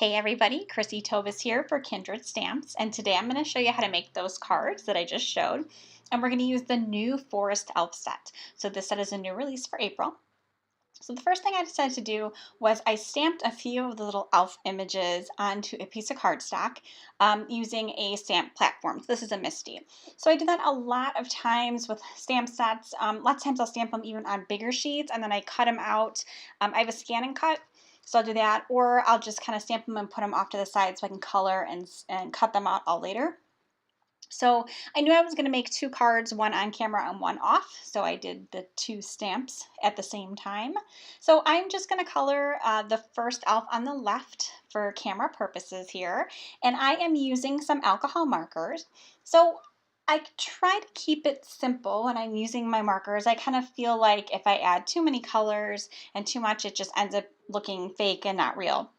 Hey everybody, Chrissy Tovis here for Kindred Stamps, and today I'm going to show you how to make those cards that I just showed, and we're going to use the new Forest Elf set. So this set is a new release for April. So the first thing I decided to do was I stamped a few of the little elf images onto a piece of cardstock using a stamp platform. So this is a Misty. So I did that a lot of times with stamp sets. Lots of times I'll stamp them even on bigger sheets and then I cut them out. I have a scan and cut. So I'll do that, or I'll just kind of stamp them and put them off to the side so I can color and cut them out all later. So I knew I was going to make two cards, one on camera and one off. So I did the two stamps at the same time. So I'm just going to color the first elf on the left for camera purposes here. And I am using some alcohol markers. So I try to keep it simple when I'm using my markers. I kind of feel like if I add too many colors and too much, it just ends up looking fake and not real.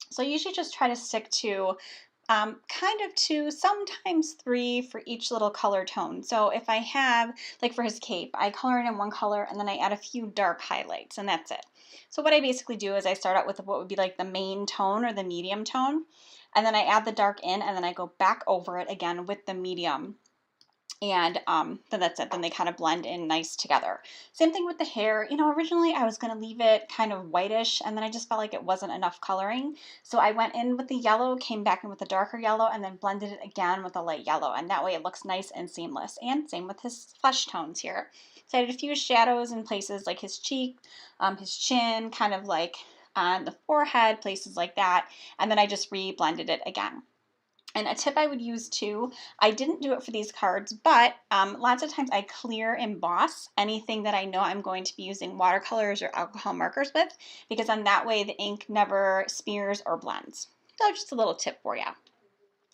So I usually just try to stick to kind of two, sometimes three for each little color tone. So if I have, like for his cape, I color it in one color and then I add a few dark highlights and that's it. So what I basically do is I start out with what would be like the main tone or the medium tone, and then I add the dark in and then I go back over it again with the medium. And then that's it. Then they kind of blend in nice together. Same thing with the hair. You know, originally I was going to leave it kind of whitish, and then I just felt like it wasn't enough coloring. So I went in with the yellow, came back in with the darker yellow, and then blended it again with the light yellow. And that way it looks nice and seamless. And same with his flesh tones here. So I did a few shadows in places like his cheek, his chin, kind of like on the forehead, places like that. And then I just re-blended it again. And a tip I would use too, I didn't do it for these cards, but lots of times I clear emboss anything that I know I'm going to be using watercolors or alcohol markers with, because then that way the ink never smears or blends. So just a little tip for you.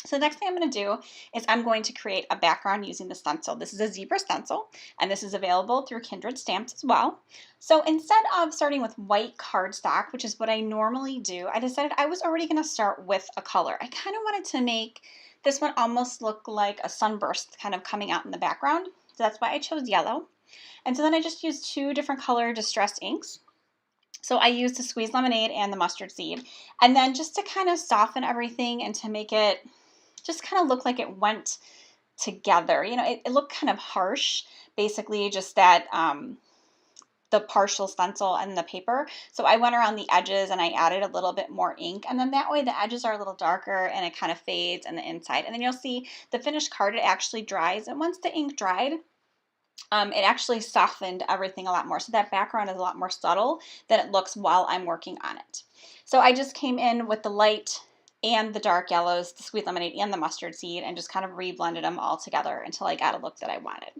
So the next thing I'm going to do is I'm going to create a background using the stencil. This is a zebra stencil, and this is available through Kindred Stamps as well. So instead of starting with white cardstock, which is what I normally do, I decided I was already going to start with a color. I kind of wanted to make this one almost look like a sunburst kind of coming out in the background. So that's why I chose yellow. And so then I just used two different color distressed inks. So I used the Squeeze Lemonade and the Mustard Seed. And then just to kind of soften everything and to make it just kind of look like it went together. You know, it looked kind of harsh, basically just that the partial stencil and the paper. So I went around the edges and I added a little bit more ink, and then that way the edges are a little darker and it kind of fades in the inside. And then you'll see the finished card, it actually dries, and once the ink dried, it actually softened everything a lot more. So that background is a lot more subtle than it looks while I'm working on it. So I just came in with the light and the dark yellows, the Sweet Lemonade and the Mustard Seed, and just kind of re-blended them all together until I got a look that I wanted.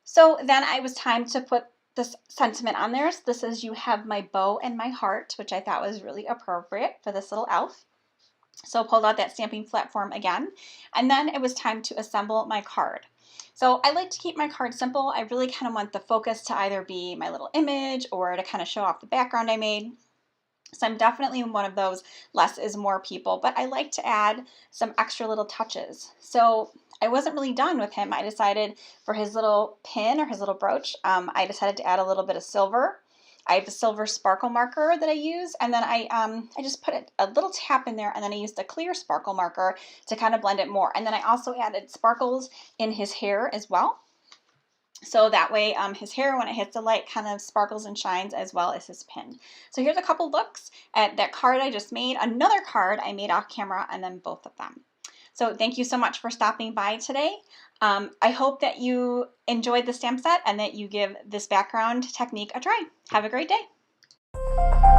So then it was time to put this sentiment on there. So this is, "You have my bow and my heart," which I thought was really appropriate for this little elf. So I pulled out that stamping platform again, and then it was time to assemble my card. So I like to keep my card simple. I really kind of want the focus to either be my little image or to kind of show off the background I made. So I'm definitely one of those less is more people, but I like to add some extra little touches. So I wasn't really done with him. I decided for his little pin or his little brooch, I decided to add a little bit of silver. I have a silver sparkle marker that I use, and then I just put a little tap in there, and then I used a clear sparkle marker to kind of blend it more. And then I also added sparkles in his hair as well. So that way his hair, when it hits the light, kind of sparkles and shines, as well as his pin. So here's a couple looks at that card I just made, another card I made off camera, and then both of them. So thank you so much for stopping by today. I hope that you enjoyed the stamp set and that you give this background technique a try. Have a great day.